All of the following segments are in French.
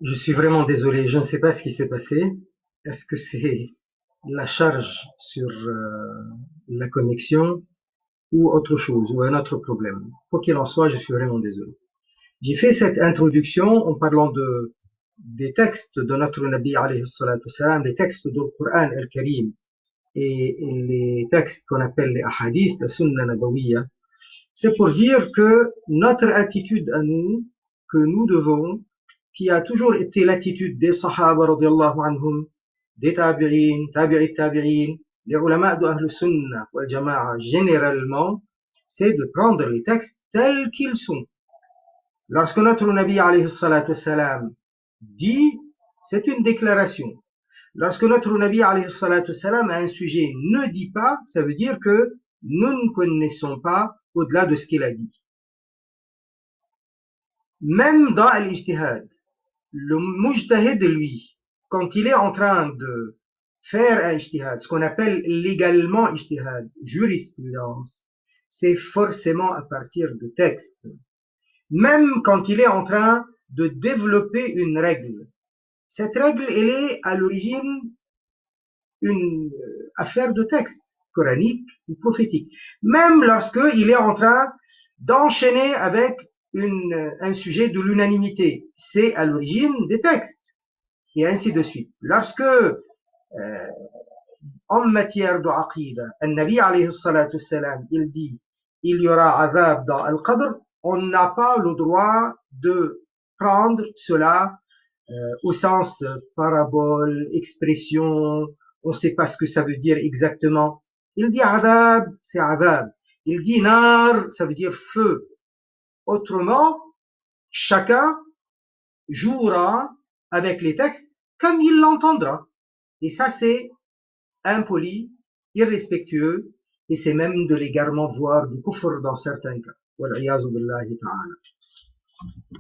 Je suis vraiment désolé, je ne sais pas ce qui s'est passé. Est-ce que c'est la charge sur la connexion ou autre chose, ou un autre problème? Quoi qu'il en soit, je suis vraiment désolé. J'ai fait cette introduction en parlant des textes de notre Nabi alayhi salatu wassalam, des textes du Coran al-Karim et les textes qu'on appelle les hadiths, la sunna nabawiyya. C'est pour dire que notre attitude à nous, que nous devons, qui a toujours été l'attitude des Sahaba radiallahu anhum, des tabi'in, tabi'it tabi'in, les ulama de Ahl Sunnah wal Jama'a généralement, c'est de prendre les textes tels qu'ils sont. Lorsque notre Nabi alayhi salatu salam dit, c'est une déclaration. Lorsque notre Nabi alayhi salatu salam a un sujet ne dit pas, ça veut dire que nous ne connaissons pas au-delà de ce qu'il a dit. Même dans l'ijtihad, le mujtahid, lui, quand il est en train de faire un ijtihad, ce qu'on appelle légalement ijtihad, jurisprudence, c'est forcément à partir de textes. Même quand il est en train de développer une règle, cette règle, elle est à l'origine une affaire de texte, coranique ou prophétique. Même lorsqu'il est en train d'enchaîner avec un sujet de l'unanimité, c'est à l'origine des textes, et ainsi de suite. Lorsque, en matière de aqida, le Nabi alayhi salatu salam, il dit, il y aura azab dans al-qabr, on n'a pas le droit de prendre cela au sens parabole, expression, on ne sait pas ce que ça veut dire exactement. Il dit azab, c'est azab. Il dit nar, ça veut dire feu. Autrement, chacun jouera avec les textes comme il l'entendra. Et ça, c'est impoli, irrespectueux, et c'est même de l'égarement, voire du kufr dans certains cas. Wal'iyazu billahi ta'ala.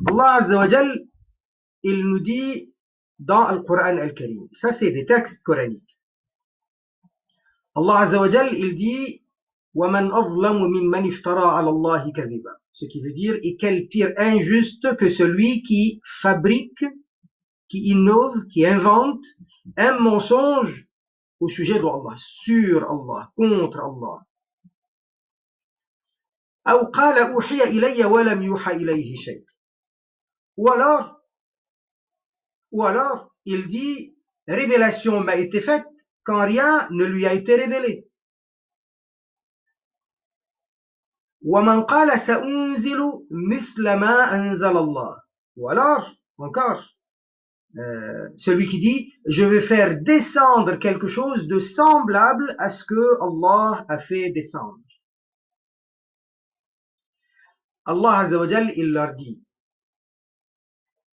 Allah Azza wa Jal, il nous dit dans le Coran al-Karim, ça c'est des textes coraniques. Allah Azza wa Jal, il dit وَمَنْ أَظْلَمُ مِمَّنِ افْتَرَى عَلَى اللَّهِ كَذِبًا. Ce qui veut dire, et quel pire injuste que celui qui fabrique, qui innove, qui invente un mensonge au sujet d'Allah, sur Allah, contre Allah. أو قال أوحي إلي ولم يوحى إليه شيء. Ou alors, il dit, révélation m'a été faite quand rien ne lui a été révélé. وَمَنْ قَالَ سَأُنْزِلُ مِثْلَ مَا أَنْزَلَ اللَّهُ. Ou alors, encore, celui qui dit, je vais faire descendre quelque chose de semblable à ce que Allah a fait descendre. Allah Azza wa Jal, il leur dit,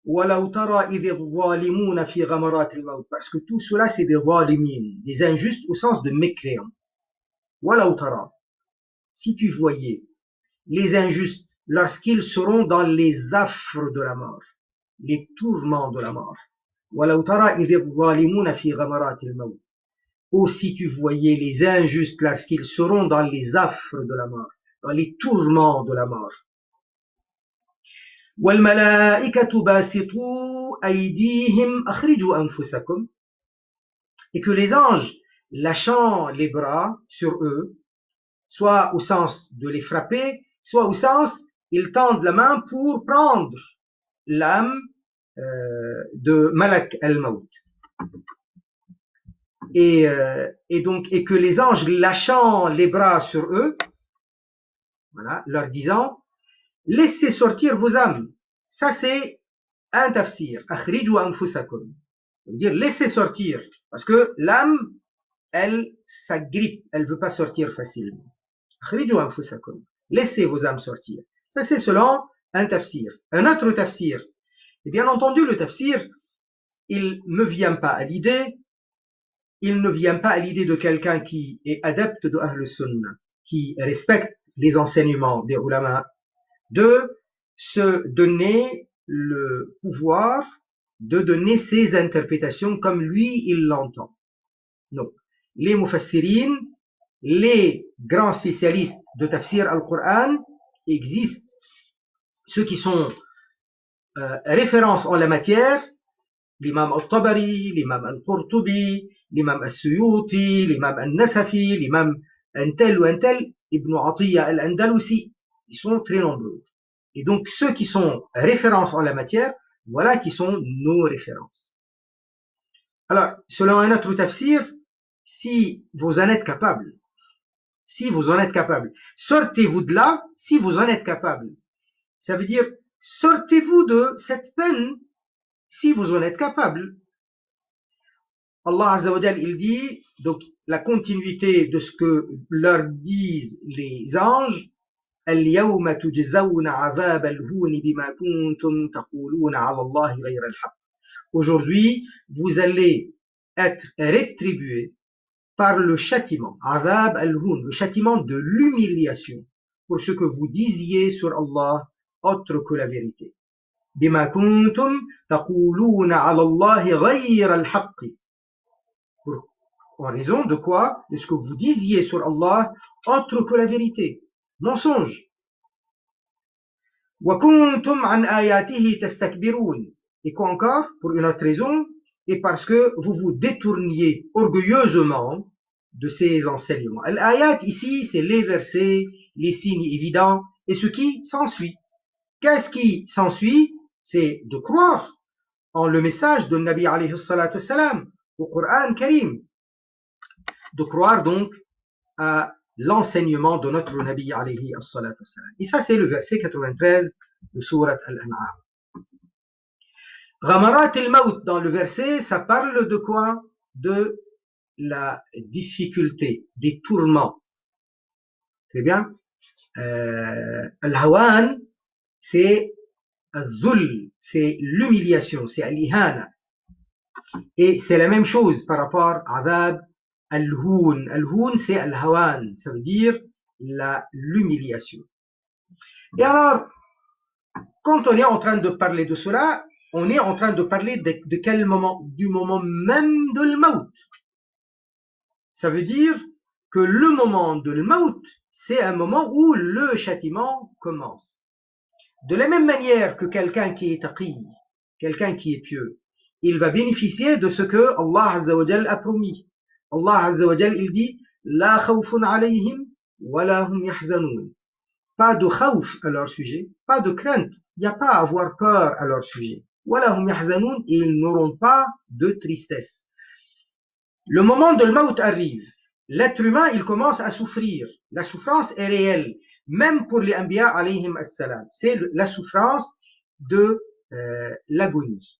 وَلَوْ تَرَى إِذِ الظَّالِمُونَ فِي غَمَرَاتِ الْمَوْتِ. Parce que tout cela, c'est des zalimin, des injustes au sens de mécréants. وَلَوْ تَرَى. Si tu voyais les injustes lorsqu'ils seront dans les affres de la mort, les tourments de la mort. وَلَوْ تَرَى إِذِ الظَّالِمُونَ فِي غَمَرَاتِ الْمَوْتِ. Aussi tu voyais les injustes lorsqu'ils seront dans les affres de la mort, dans les tourments de la mort. وَالْمَلَائِكَةُ بَاسِطُو أَيْدِيهِمْ أَخْرِجُوا أَنفُسَكُمْ. Et que les anges, lâchant les bras sur eux, soit au sens de les frapper, soit au sens, ils tendent la main pour prendre l'âme de Malak al-Maut. Et que les anges, lâchant les bras sur eux, voilà, leur disant, laissez sortir vos âmes. Ça, c'est un tafsir. Akhriju anfusakum. Ça veut dire, laissez sortir. Parce que l'âme, elle s'agrippe. Elle ne veut pas sortir facilement. Akhriju anfusakum. Laissez vos âmes sortir. Ça, c'est selon un tafsir. Un autre tafsir. Et bien entendu, le tafsir, il ne vient pas à l'idée. Il ne vient pas à l'idée de quelqu'un qui est adepte de Ahl Sunnah, qui respecte les enseignements des ulama, de se donner le pouvoir de donner ses interprétations comme lui il l'entend. Non. Les mufassirin, les grands spécialistes de tafsir al-Qur'an existent. Ceux qui sont références en la matière, l'imam al-Tabari, l'imam al-Qurtubi, l'imam al-Suyuti, l'imam al-Nasafi, l'imam un tel ou un tel, Ibn Atiyya al-Andalusi, ils sont très nombreux. Et donc ceux qui sont références en la matière, voilà qui sont nos références. Alors, selon un autre tafsir, si vous en êtes capable, sortez-vous de là si vous en êtes capable. Ça veut dire, sortez-vous de cette peine si vous en êtes capable. Allah Azza wa Jal, il dit, donc la continuité de ce que leur disent les anges, اليوم تجزون عذاب الهون بما كنتم تقولون على الله غير الحق. Aujourd'hui, vous allez être rétribués par le châtiment, عذاب الهون, le châtiment de l'humiliation, pour ce que vous disiez sur Allah autre que la vérité. بما كنتم تقولون على الله غير الحق. En raison de quoi? De ce que vous disiez sur Allah autre que la vérité. Mensonge. وَكُنْتُمْ عَنْ آيَاتِهِ تَسْتَكْبِرُونَ. Et quoi encore? Pour une autre raison, et parce que vous vous détourniez orgueilleusement de ces enseignements. Al-ayat ici, c'est les versets, les signes évidents, et ce qui s'ensuit. Qu'est-ce qui s'ensuit? C'est de croire en le message de Nabi alayhi salatu wassalam, au Coran Karim. De croire donc à l'enseignement de notre Nabi alayhi salatu wassalam. Et ça, c'est le verset 93 de Sourate Al-An'am. Ghamarat al-Maut, dans le verset, ça parle de quoi? De la difficulté, des tourments. Très bien. Al-Hawan, c'est al-Zul, c'est l'humiliation, c'est al-Ihana. Et c'est la même chose par rapport à Azab al-Houn. Al-Houn, c'est al-Hawan, ça veut dire l'humiliation. Et alors, quand on est en train de parler de cela, on est en train de parler de quel moment? Du moment même de l'Maut. Ça veut dire que le moment de l'Maut, c'est un moment où le châtiment commence. De la même manière que quelqu'un qui est taqi, quelqu'un qui est pieux, il va bénéficier de ce que Allah Azza wa Jal a promis. Allah Azza wa Jal, il dit La khawfun alayhim wa la hum yahzanoun. Pas de khawf à leur sujet, pas de crainte. Il n'y a pas à avoir peur à leur sujet. Wa la hum yahzanoun, et ils n'auront pas de tristesse. Le moment de l'maut arrive. L'être humain, il commence à souffrir. La souffrance est réelle. Même pour les Anbiya alayhim as-salam. C'est la souffrance de l'agonie.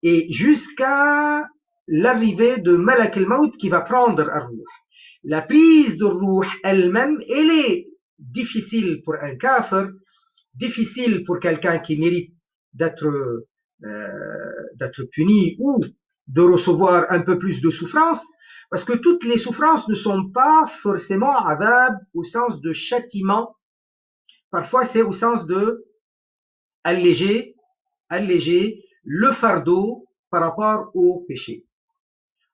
Et jusqu'à l'arrivée de Malak al-Maut qui va prendre ar-Ruh. La prise de Ruh elle-même, elle est difficile pour un kafir, difficile pour quelqu'un qui mérite d'être puni ou de recevoir un peu plus de souffrance, parce que toutes les souffrances ne sont pas forcément adab au sens de châtiment. Parfois c'est au sens de alléger le fardeau par rapport au péché.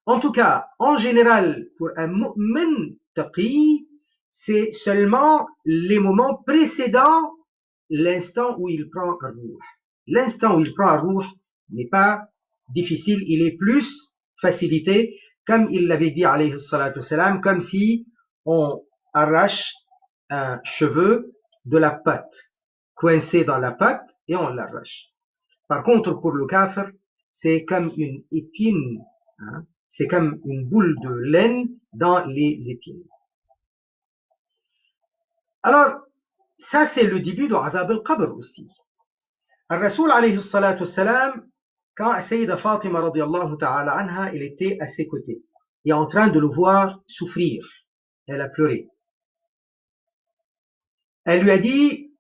En tout cas, en général, pour un mu'min taqi, c'est seulement les moments précédents l'instant où il prend un ruh. L'instant où il prend un ruh n'est pas difficile, il est plus facilité, comme il l'avait dit alayhi salatu wassalam, comme si on arrache un cheveu de la patte, coincé dans la patte, et on l'arrache. Par contre, pour le kafir, c'est comme une épine, hein, c'est comme une boule de laine dans les épines. Alors, ça c'est le début de Azab al-Qabr aussi. Al-Rasoul alayhi salatu wassalam, quand Sayyida Fatima radiallahu ta'ala anha, il était à ses côtés, et en train de le voir souffrir. Elle a pleuré. Elle lui a dit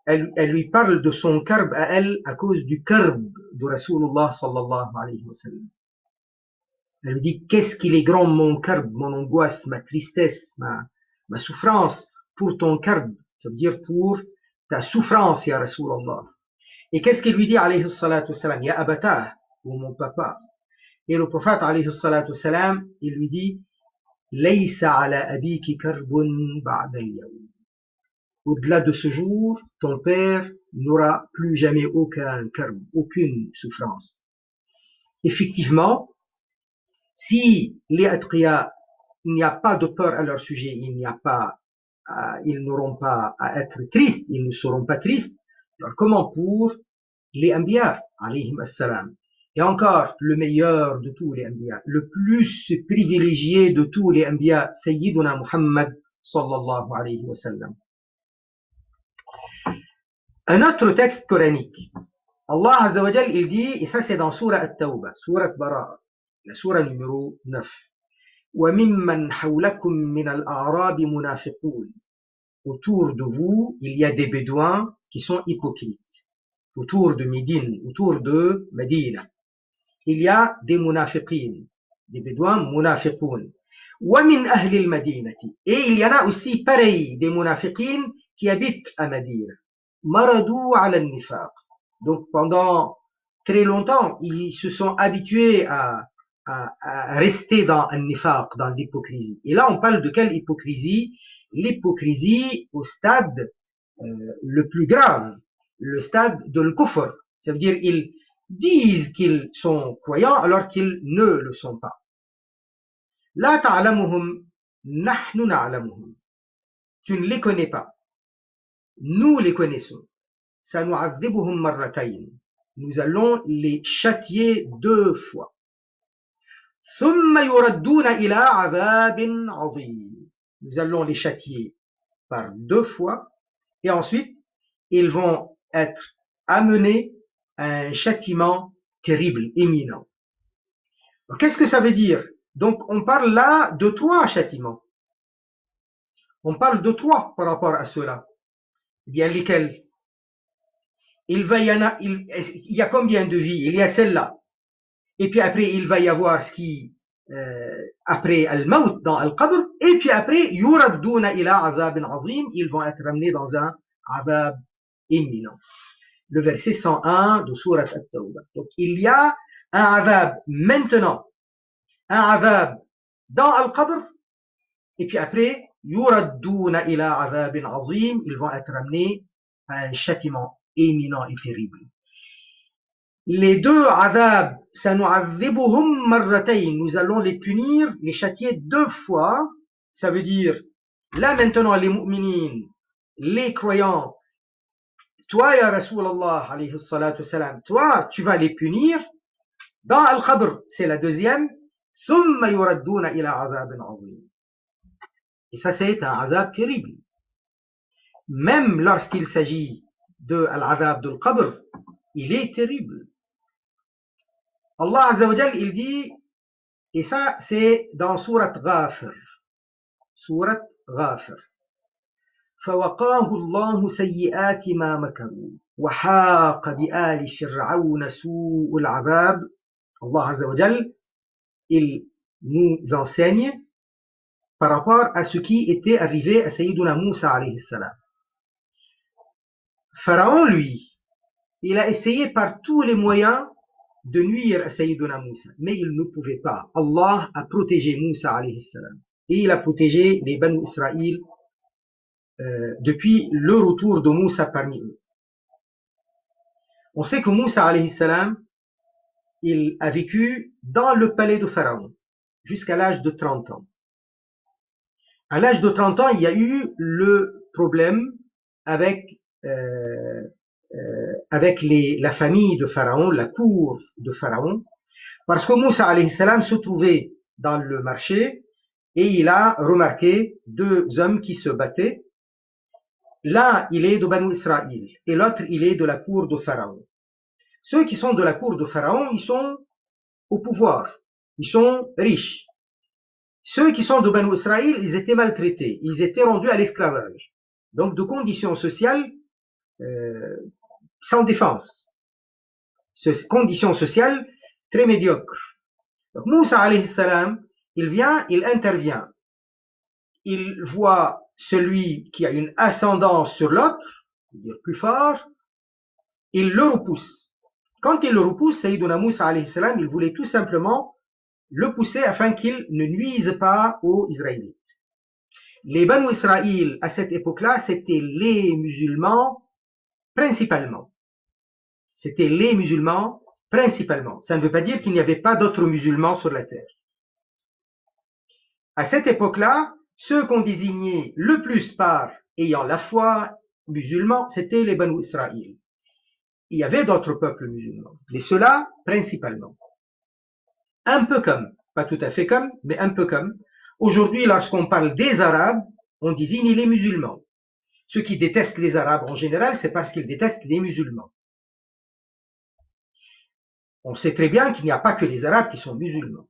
elle lui parle de son karb à elle à cause du karb de Rasulullah sallallahu alayhi wa sallam. Elle lui dit, qu'est-ce qu'il est grand mon karb, mon angoisse, ma tristesse, ma souffrance pour ton karb, ça veut dire pour ta souffrance, ya Rasulallah. Et qu'est-ce qu'il lui dit, alayhi salatu wassalam, ya abatah, ou mon papa. Et le prophète, alayhi salatu wassalam, il lui dit, laysa ala abiki karbun ba'da al-yawm. au-delà de ce jour, ton père n'aura plus jamais aucun karb, aucune souffrance. Effectivement, si les atqiya, il n'y a pas de peur à leur sujet, ils n'auront pas à être tristes, ils ne seront pas tristes, alors comment pour les anbiya, alayhim assalam? Et encore, le meilleur de tous les anbiya, le plus privilégié de tous les anbiya, Sayyiduna Muhammad sallallahu alayhi wa sallam. Un autre texte coranique, Allah Azza wa Jal, il dit, et ça c'est dans Surah At-Tawbah, Surah Bara'a, la surah numéro 9. وَمِمَّنْ حَوْلَكُمْ مِنَ الْأَعْرَابِ مُنَافِقُونَ. Autour de vous, il y a des bédouins qui sont hypocrites. Autour de Médine, autour de Médine, il y a des munafiqin, des bédouins munafiqun. وَمِنْ أَهْلِ الْمَدِينَةِ. Et il y en a aussi pareil, des munafiqin qui habitent à Médine. Maradou ala al-nifaq. Donc pendant très longtemps, ils se sont habitués à rester dans un nifaq, dans l'hypocrisie. Et là, on parle de quelle hypocrisie? L'hypocrisie au stade le plus grave, le stade de l'kufr. Ça veut dire ils disent qu'ils sont croyants alors qu'ils ne le sont pas. La ta'lamuhum, nahnu na'lamuhum. Tu ne les connais pas. Nous les connaissons. Sanu'adhibuhum marratayn. Nous allons les châtier 2 fois. ثم يردون إلى عذاب عظيم. Nous allons les châtier par 2 fois et ensuite ils vont être amenés à un châtiment terrible, imminent. Qu'est-ce que ça veut dire? Donc on parle là de 3 châtiments. On parle de 3 par rapport à cela. Eh bien lesquels? Il y a combien de vies? Il y a celle-là. Et puis après, il va y avoir ce qui, après al-maut dans al-qabr, et puis après, yuraddouna ila azabin azim, ils vont être ramenés dans un azab imminent. Le verset 101 de Surat At-Tawbah. Donc, il y a un azab maintenant, un azab dans al-qabr, et puis après, yuraddouna ila azabin azim, ils vont être ramenés à un châtiment imminent et terrible. Les 2 azab, sanu'adhibuhum marratayn, nous allons les punir, les châtier 2 fois. Ça veut dire, là maintenant les mu'minines, les croyants, toi ya Rasulallah alayhi salatu salam, toi tu vas les punir. Dans al-qabr, c'est la 2e. Thumma yuradduna ila azabin azim. Et ça c'est un azab terrible. Même lorsqu'il s'agit de l'azab de al-qabr, il est terrible. Allah Azza wa Jal, il dit, et ça c'est dans Surat Ghafir. Surat Ghafir. فَوَقَاهُ اللَّهُ سَيِّئَاتِ مَا مَكَرُوا وَحَاقَ بِآلِ فِرْعَوْنَ سُوءُ الْعَذَابِ. Allah Azza wa Jal, il nous enseigne par rapport à ce qui était arrivé à Sayyiduna Moussa alayhi salam. Pharaon, lui, il a essayé par tous les moyens de nuire à Sayyiduna Moussa, mais il ne pouvait pas. Allah a protégé Moussa alayhi salam, et il a protégé les Banu Israël depuis le retour de Moussa parmi eux. On sait que Moussa alayhi salam, il a vécu dans le palais de Pharaon jusqu'à l'âge de 30 ans. À l'âge de 30 ans, il y a eu le problème avec la famille de Pharaon, la cour de Pharaon, parce que Moussa alayhi salam se trouvait dans le marché et il a remarqué 2 hommes qui se battaient. L'un, il est de Banu Israël et l'autre, il est de la cour de Pharaon. Ceux qui sont de la cour de Pharaon, ils sont au pouvoir, ils sont riches. Ceux qui sont de Banu Israël, ils étaient maltraités, ils étaient rendus à l'esclavage. Donc de conditions sociales sans défense. Conditions sociales très médiocres. Donc Moussa alayhi salam, il vient, il intervient. Il voit celui qui a une ascendance sur l'autre, c'est-à-dire plus fort, il le repousse. Quand il le repousse, Sayyiduna Moussa alayhi salam, il voulait tout simplement le pousser afin qu'il ne nuise pas aux Israélites. Les Banu Israël, à cette époque-là, c'était les musulmans principalement. C'était les musulmans principalement. Ça ne veut pas dire qu'il n'y avait pas d'autres musulmans sur la terre. À cette époque-là, ceux qu'on désignait le plus par ayant la foi musulman, c'était les Banu Israël. Il y avait d'autres peuples musulmans, mais ceux-là principalement. Un peu comme, pas tout à fait comme, mais un peu comme. Aujourd'hui, lorsqu'on parle des Arabes, on désigne les musulmans. Ceux qui détestent les Arabes en général, c'est parce qu'ils détestent les musulmans. On sait très bien qu'il n'y a pas que les Arabes qui sont musulmans.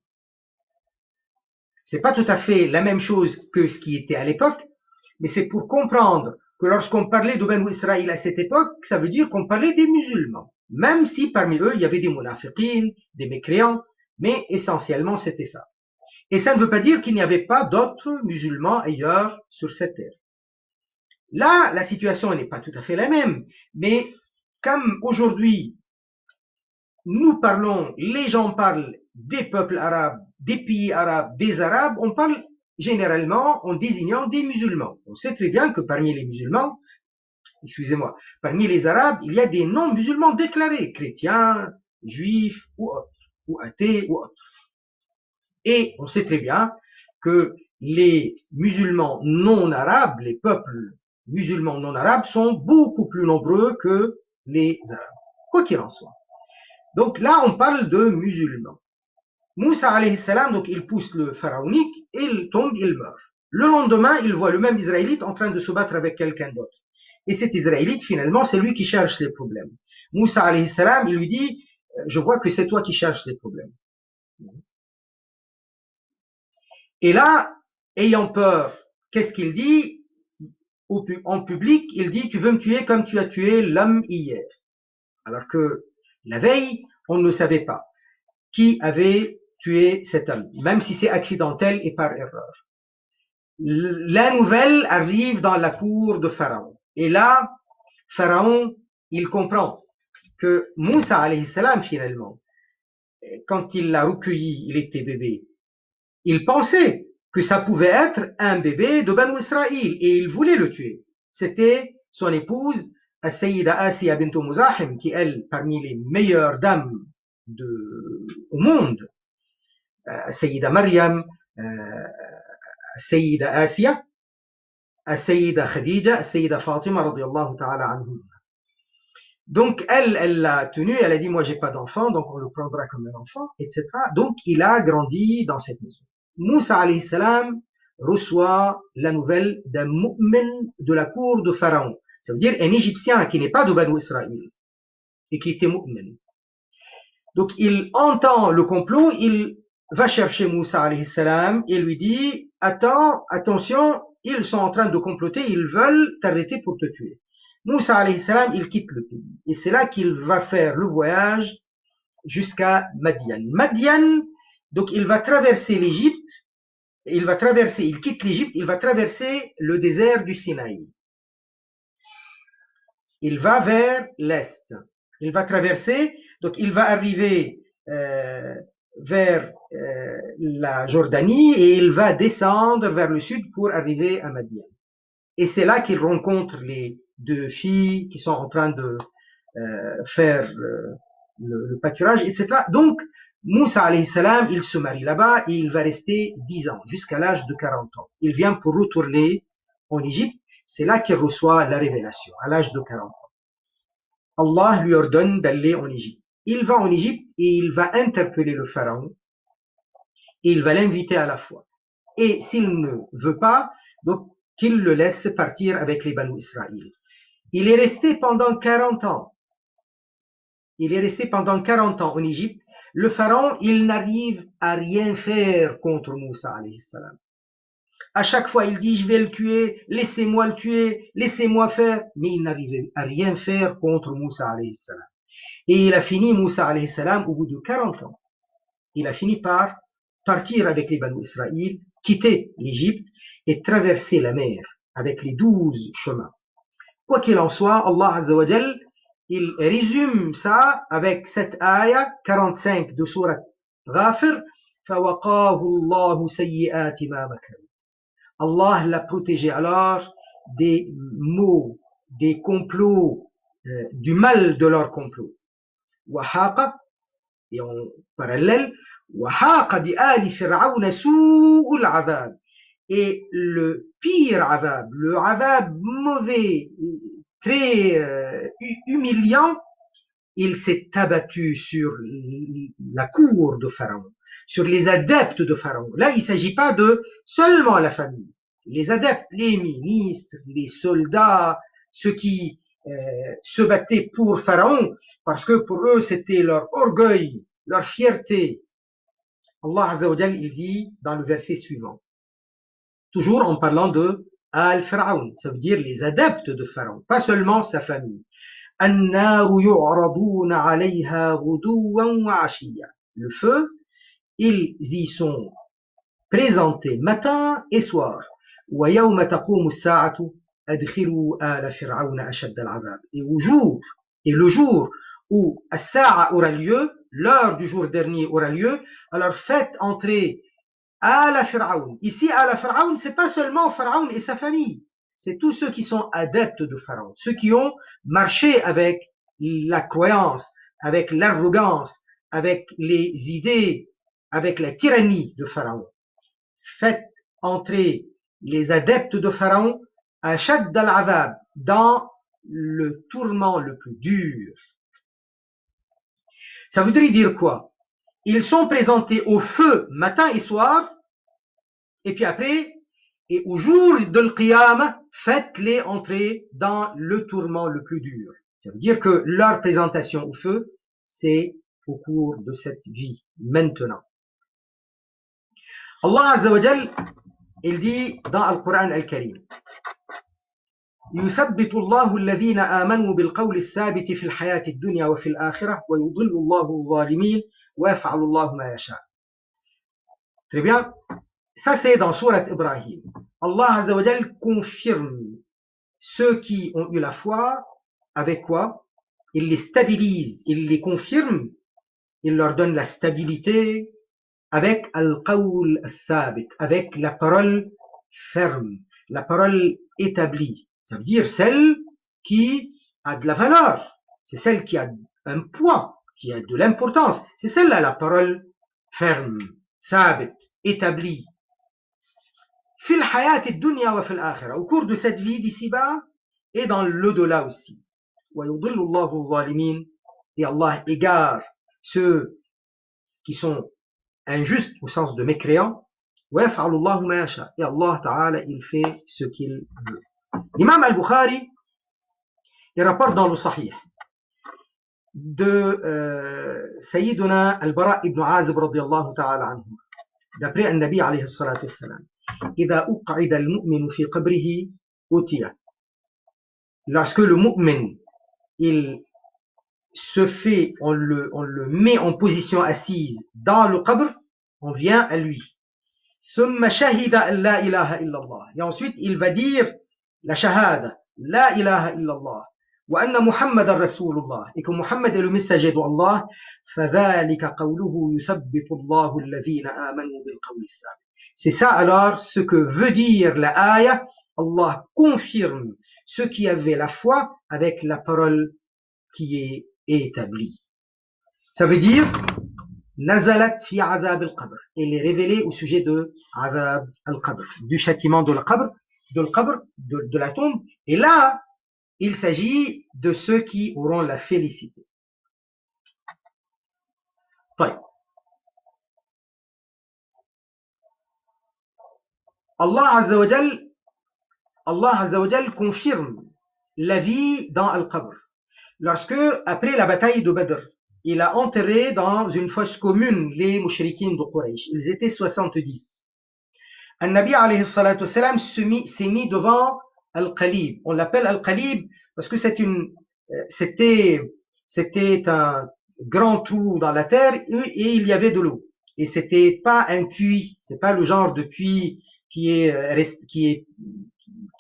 C'est pas tout à fait la même chose que ce qui était à l'époque, mais c'est pour comprendre que lorsqu'on parlait de Banu Israël à cette époque, ça veut dire qu'on parlait des musulmans. Même si parmi eux, il y avait des munafiqines, des mécréants, mais essentiellement c'était ça. Et ça ne veut pas dire qu'il n'y avait pas d'autres musulmans ailleurs sur cette terre. Là, la situation n'est pas tout à fait la même, mais comme aujourd'hui, nous parlons, les gens parlent des peuples arabes, des pays arabes, des arabes, on parle généralement en désignant des musulmans. On sait très bien que parmi les musulmans, excusez-moi, parmi les arabes, il y a des non-musulmans déclarés, chrétiens, juifs ou autres, ou athées ou autres. Et on sait très bien que les musulmans non arabes, les peuples musulmans non arabes sont beaucoup plus nombreux que les arabes, quoi qu'il en soit. Donc là, on parle de musulmans. Moussa alayhi salam, donc il pousse le pharaonique, il tombe, il meurt. Le lendemain, il voit le même Israélite en train de se battre avec quelqu'un d'autre. Et cet Israélite, finalement, c'est lui qui cherche les problèmes. Moussa alayhi salam, il lui dit, je vois que c'est toi qui cherches les problèmes. Et là, ayant peur, qu'est-ce qu'il dit en public? Il dit, tu veux me tuer comme tu as tué l'homme hier. Alors que la veille, on ne savait pas qui avait tué cet homme, même si c'est accidentel et par erreur. La nouvelle arrive dans la cour de Pharaon. Et là, Pharaon, il comprend que Moussa alayhi salam, finalement, quand il l'a recueilli, il était bébé. Il pensait que ça pouvait être un bébé de Banu Israël et il voulait le tuer. C'était son épouse, Sayyida Asiya bint Muzahim, qui elle, parmi les meilleures dames au monde, Sayyida Maryam, Sayyida Asiya, Sayyida Khadija, Sayyida Fatima, radiyallahu ta'ala anhum. Donc elle l'a tenu, elle a dit, moi j'ai pas d'enfant, donc on le prendra comme un enfant, etc. Donc il a grandi dans cette maison. Moussa alayhi salam reçoit la nouvelle d'un mu'min de la cour de Pharaon. Ça veut dire un Égyptien qui n'est pas de Banu Israël et qui était mu'min. Donc il entend le complot, il va chercher Moussa alayhi salam et lui dit, attends, attention, ils sont en train de comploter, ils veulent t'arrêter pour te tuer. Moussa alayhi salam, il quitte le pays. Et c'est là qu'il va faire le voyage jusqu'à Madian. Madian, donc il va traverser l'Égypte, il quitte l'Égypte, il va traverser le désert du Sinaï. Il va vers l'est. Il va traverser, donc il va arriver vers la Jordanie et il va descendre vers le sud pour arriver à Madian. Et c'est là qu'il rencontre les deux filles qui sont en train de faire le pâturage, etc. Donc, Moussa alayhi salam, il se marie là-bas et il va rester 10 ans, jusqu'à l'âge de 40 ans. Il vient pour retourner en Égypte. C'est là qu'il reçoit la révélation, à l'âge de 40 ans. Allah lui ordonne d'aller en Égypte. Il va en Égypte et il va interpeller le pharaon et il va l'inviter à la foi. Et s'il ne veut pas, donc qu'il le laisse partir avec les Banu Israël. Il est resté pendant 40 ans. Il est resté pendant 40 ans en Égypte. Le pharaon, il n'arrive à rien faire contre Moussa alayhi salam. À chaque fois, il dit, je vais le tuer, laissez-moi le tuer, laissez-moi faire. Mais il n'arrive à rien faire contre Moussa alayhi salam. Et il a fini, Moussa alayhi salam, au bout de 40 ans. Il a fini par partir avec les Banu Israël, quitter l'Égypte et traverser la mer avec les 12 chemins. Quoi qu'il en soit, Allah Azza wa Jal, il résume ça avec cette ayah 45 de sourate Ghafir, فَوَقَاهُ اللَّهُ سَيِّئَاتِ مَا مَكَرُوا. Allah l'a protégé alors des maux, des complots, du mal de leurs complots. وحاق, et en parallèle, وحاق بآل فرعون سوء العذاب. Et le pire azab, le azab mauvais, très humiliant, il s'est abattu sur la cour de Pharaon, sur les adeptes de Pharaon. Là, il ne s'agit pas de seulement la famille. Les adeptes, les ministres, les soldats, ceux qui se battaient pour Pharaon, parce que pour eux, c'était leur orgueil, leur fierté. Allah Azza wa Jal, il dit dans le verset suivant, toujours en parlant de Al-Pharaon, ça veut dire les adeptes de Pharaon, pas seulement sa famille. النار يعرضون عليها غدوا وعشيا. Le feu, ils y sont présentés matin et soir. ويوم تقوم الساعة أدخلوا آل فرعون أشد العذاب. Et le jour où الساعة aura lieu, l'heure du jour dernier aura lieu, alors faites entrer Ala Pharaon. Ici, Ala Pharaon, c'est pas seulement Pharaon et sa famille. C'est tous ceux qui sont adeptes de Pharaon. Ceux qui ont marché avec la croyance, avec l'arrogance, avec les idées, avec la tyrannie de Pharaon. Faites entrer les adeptes de Pharaon à Shadd al-Adhab, dans le tourment le plus dur. Ça voudrait dire quoi? Ils sont présentés au feu matin et soir, et puis après, et au jour de l'Qiyamah, faites-les entrer dans le tourment le plus dur. Ça veut dire que leur présentation au feu, c'est au cours de cette vie, maintenant. Allah Azza wa Jal, il dit dans le Coran al-Karim, يثبت الله الذين آمنوا بالقول الثابت في الحياة الدنيا وفي الآخرة ويضل الله الظالمين ويفعل الله ما يشاء. Très bien. Ça, c'est dans Surat Ibrahim. Allah Azza wa Jal confirme ceux qui ont eu la foi avec quoi? Il les stabilise, il les confirme, il leur donne la stabilité avec al-qawl al-thabit, avec la parole ferme, la parole établie. Ça veut dire celle qui a de la valeur, c'est celle qui a un poids, qui a de l'importance. C'est celle-là la parole ferme, thabit, établie. Fil hayat ad-dunya wa fil akhirah, au cours de cette vie d'ici-bas et dans l'au-delà aussi. Wa yudillu Allahu adh-dhalimin, et Allah égare ceux qui sont injustes au sens de mécréants. Wa yaf'alu Allahu ma yasha, et Allah Ta'ala il fait ce qu'il veut. L'imam al-Bukhari il rapporte dans le Sahih de Sayyiduna al-Bara ibn Azib radiyallahu ta'ala anhu, d'après un Nabi alayhi salatu wassalam, إذا أقعد المؤمن في قبره أتي. Lorsque le mu'min il se fait, on le met en position assise dans le qabr, on vient à lui. ثم شهد أن لا إله إلا الله, et ensuite il va dire la shahada, la ilaha illallah, wa anna Muhammadan Rasulullah, et que Muhammad est le messager d'Allah. فذلك قوله يثبت الله الذين آمنوا بالقول الثابت. C'est ça alors ce que veut dire la ayah. Allah confirme ceux qui avaient la foi avec la parole qui est établie. Ça veut dire nazalat fi azab al-qabr. Elle est révélée au sujet de azab al-qabr, du châtiment de al-qabr, de la tombe. Et là, il s'agit de ceux qui auront la félicité. طيب. Allah Azza wa Jal confirme la vie dans Al-Qabr. Lorsque, après la bataille de Badr, il a enterré dans une fosse commune les mouchriquines de Quraysh. Ils étaient 70. Al-Nabi alayhi salatu wassalam s'est mis devant Al-Qalib. On l'appelle Al-Qalib parce que c'était un grand trou dans la terre et il y avait de l'eau. Et c'était pas un puits, c'est pas le genre de puits qui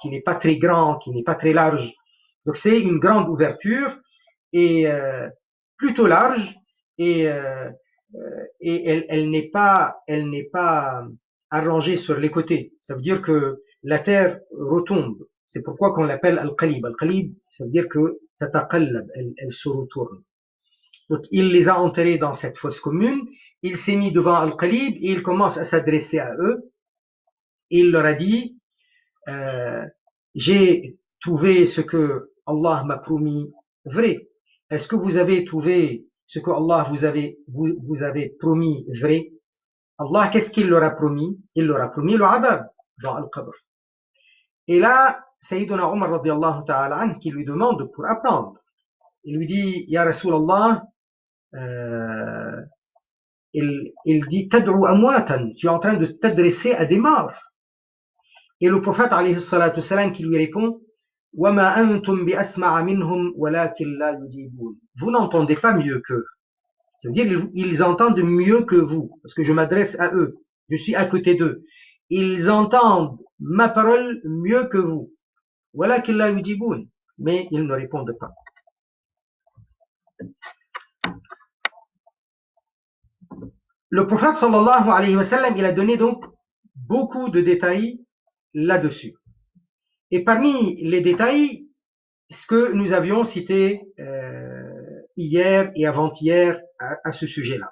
n'est pas très grand, qui n'est pas très large. Donc c'est une grande ouverture et plutôt large et elle n'est pas arrangée sur les côtés. Ça veut dire que la terre retombe. C'est pourquoi qu'on l'appelle Al-Qalib. Al-Qalib, ça veut dire que tataqallab, elle se retourne. Donc il les a enterrés dans cette fosse commune, il s'est mis devant Al-Qalib et il commence à s'adresser à eux. Et il leur a dit, j'ai trouvé ce que Allah m'a promis vrai. Est-ce que vous avez trouvé ce que Allah vous avez promis vrai? Allah, qu'est-ce qu'il leur a promis? Il leur a promis le adab dans Al-Qabr. Et là, Sayyiduna Omar radiallahu ta'ala anhu qui lui demande pour apprendre. Il lui dit, Ya Rasulallah, il dit, Tad'u amwatan, tu es en train de t'adresser à des morts. Et le prophète alayhi salatu salam qui lui répond, Wama antum bi asma'a minhum walakin la yujibun. Vous n'entendez pas mieux qu'eux. Ça veut dire ils entendent mieux que vous, parce que je m'adresse à eux, je suis à côté d'eux. Ils entendent ma parole mieux que vous. Walakin la yujibun. Mais ils ne répondent pas. Le prophète sallallahu alayhi wa sallam, il a donné donc beaucoup de détails là-dessus. Et parmi les détails, ce que nous avions cité hier et avant-hier à ce sujet-là.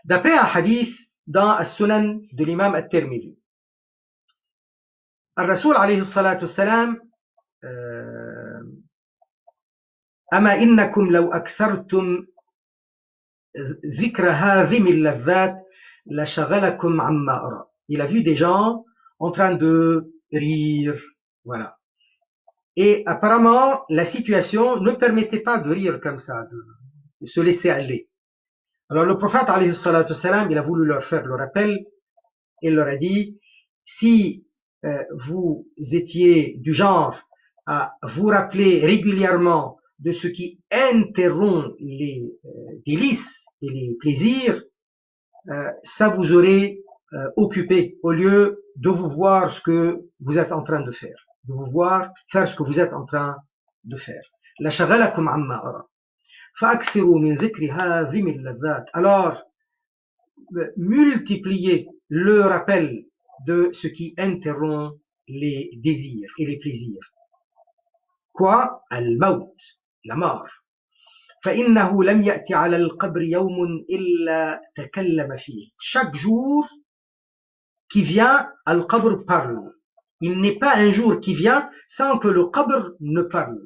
D'après un hadith dans As-Sunan de l'imam At-Tirmidhi, Ar-Rasoul alayhi salatu wassalam, Ama innakum law akthartum dhikra hadhimi al-ladhat la shaghalakum amma ara. Il a vu des gens en train de rire, voilà. Et apparemment, la situation ne permettait pas de rire comme ça, de se laisser aller. Alors le prophète, alayhi salatu salam, il a voulu leur faire le rappel. Il leur a dit, si vous étiez du genre à vous rappeler régulièrement de ce qui interrompt les délices et les plaisirs, ça vous aurait occupé au lieu de vous voir ce que vous êtes en train de faire. De vous voir faire ce que vous êtes en train de faire. La shaghalakum amma ara. Fa'akthiru min dhikri hadhimi al-ladhat. Alors, multipliez le rappel de ce qui interrompt les désirs et les plaisirs. Quoi? Al-maut, la mort. فإنه لم يأتي على القبر يوم إلا تكلم فيه. Chaque jour qui vient, Al-Qabr parle. Il n'est pas un jour qui vient sans que le Qabr ne parle.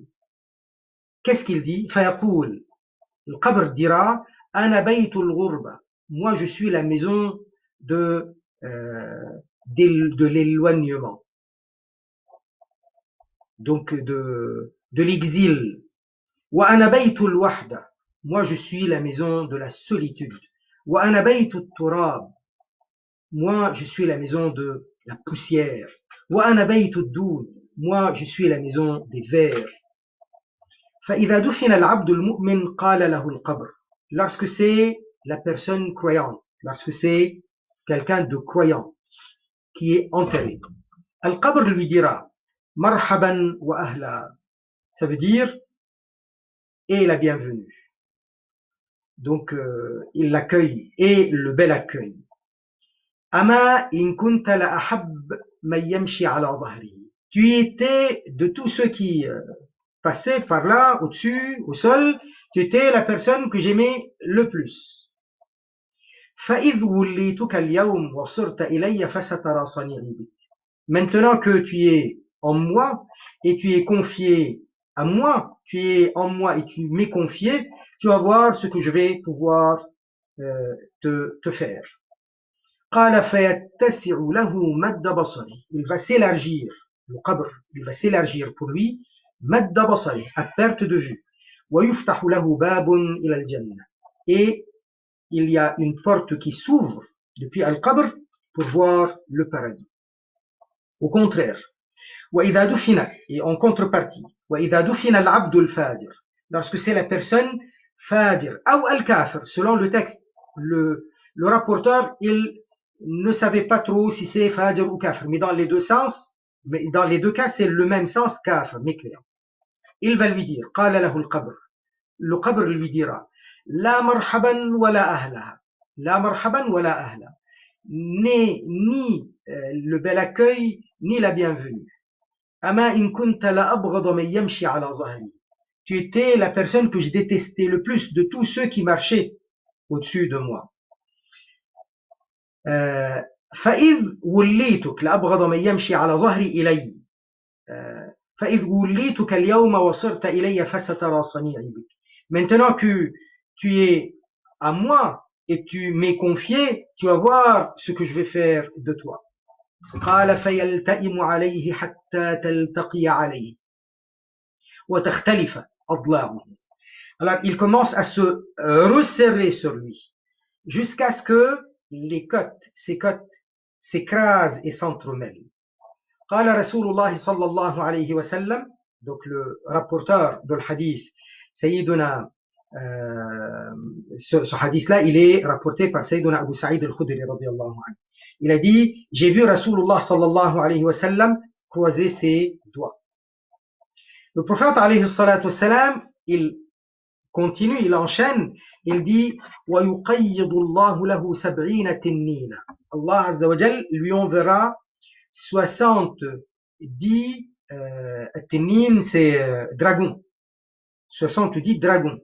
Qu'est-ce qu'il dit? فيقول, le Qabr dira, أنا بيت الغربة. Moi, je suis la maison de l'éloignement. Donc, de l'exil. وأنا بيت الوحدة. Moi, je suis la maison de la solitude. وأنا بيت التراب. Moi, je suis la maison de la poussière. وأنا بيت الدود. Moi, je suis la maison des vers. فإذا دفن العبد المؤمن قال له القبر. Lorsque c'est la personne croyante, lorsque c'est quelqu'un de croyant qui est enterré, Al-Qabr lui dira marhaban wa ahla. Ça veut dire et la bienvenue. Donc il l'accueille et le bel accueil. Ama in kunta la ahab man yamshi ala dhahrihi. Tu étais de tous ceux qui passaient par là, au-dessus, au sol, tu étais la personne que j'aimais le plus. فَإِذْ وُلِّيتُكَ الْيَوْمِ وَصِرْتَ إِلَيَّ فَسَتَرَى صَنِيعِي بِكَ. Maintenant que tu es en moi et tu es confié à moi, tu es en moi et tu m'es confié, tu vas voir ce que je vais pouvoir te faire. قال فيتسع له مد بصره. Il va s'élargir, le qabr, il va s'élargir pour lui, مد بصره, à perte de vue. ويفتح له باب إلى الجنة. Et il y a une porte qui s'ouvre depuis Al-Qabr pour voir le paradis. Au contraire, وإذا دفن, et en contrepartie, وإذا دفن العبد الفاجر, lorsque c'est la personne fajr, أو الكافر, selon le texte, le rapporteur, il ne savait pas trop si c'est fajr ou kafir, mais dans les deux sens, mais dans les deux cas, c'est le même sens kafir, mécréant. Il va lui dire, قال له القبر, le qabr lui dira, لا مرحبا ولا أهلها, لا مرحبا ولا أهلها, ni le bel accueil ni la bienvenue. Ama in kunta la abghada man yamshi ala zahri. Tu étais la personne que je détestais le plus de tous ceux qui marchaient au-dessus de moi. فإذ وليتك لأبغض من يمشي على ظهري إلي فإذ وليتك اليوم وصرت إلي فسترى صنيعي بك. Maintenant que tu es à moi et tu m'es confié, tu vas voir ce que je vais faire de toi. قال فيلتئم عليه حتى تلتقي عليه وتختلف أضلاعه. Alors il commence à se resserrer sur lui jusqu'à ce que ses côtes s'écrasent et s'entremêlent. قال رسول الله صلى الله عليه وسلم, donc le rapporteur de hadith, Sayyiduna, ce hadith-là, il est rapporté par Sayyiduna Abu Sa'id al-Khudri radiyallahu anhu. Il a dit, j'ai vu Rasulullah sallallahu alayhi wa sallam croiser ses doigts. Le prophète alayhi salatu wassalam, il continue, il enchaîne, il dit وَيُقَيِّضُ اللَّهُ لَهُ سَبْعِينَ تِنِّينَ. Allah azza wa jal lui enverra 70 tinnin, c'est dragons, 70 dragons.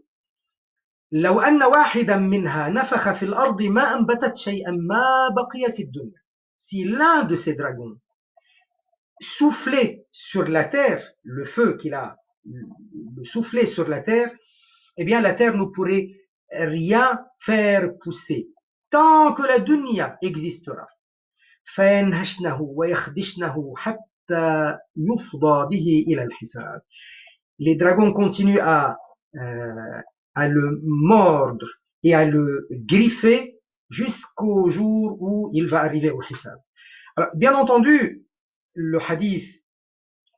لو أن واحدا منها نفخ في الأرض ما أنبتت شيئا ما بقيت الدنيا. Si l'un de ces dragons soufflait sur la terre, le feu qu'il a soufflé sur la terre, eh bien la terre ne pourrait rien faire pousser tant que la dunya existera. فينهشنه ويخدشنه حتى يفضى به إلى الحساب. Les dragons continuent à le mordre et à le griffer jusqu'au jour où il va arriver au hisab. Alors, bien entendu, le hadith,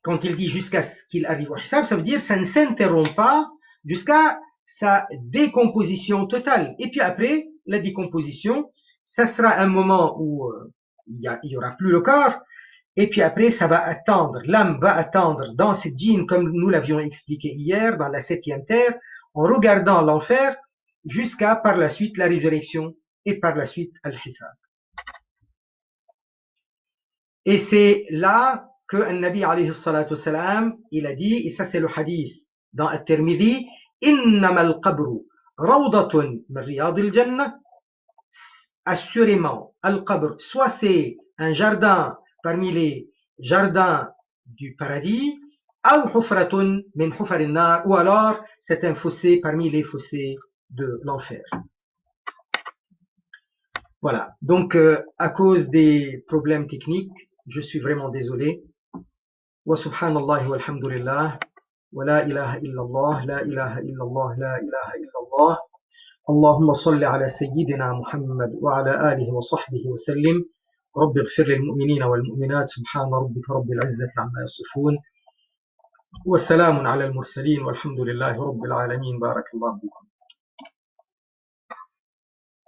quand il dit jusqu'à ce qu'il arrive au hisab, ça veut dire ça ne s'interrompt pas jusqu'à sa décomposition totale. Et puis après, la décomposition, ça sera un moment où il y aura plus le corps, et puis après, ça va attendre, l'âme va attendre dans cette djinn, comme nous l'avions expliqué hier, dans la 7e terre, en regardant l'enfer, jusqu'à par la suite la résurrection, et par la suite al-hisab. Et c'est là que le Nabi alayhi salatu salam, il a dit, et ça c'est le hadith dans At-Tirmidhi, innama al-qabru rawdatun min riyad al-jannah. Assurément, al-qabr, soit c'est un jardin parmi les jardins du paradis, ou alors c'est un fossé parmi les fossés de l'enfer. Voilà, donc à cause des problèmes techniques, je suis vraiment désolé. Wa subhanallah walhamdulillah, wa la ilaha illallah, la ilaha illallah, la ilaha illallah. اللهم صل على سيدنا محمد وعلى آله وصحبه وسلم. رب اغفر للمؤمنين والمؤمنات. سبحان ربك رب العزة عما يصفون والسلام على المرسلين والحمد لله رب العالمين. بارك الله فيكم.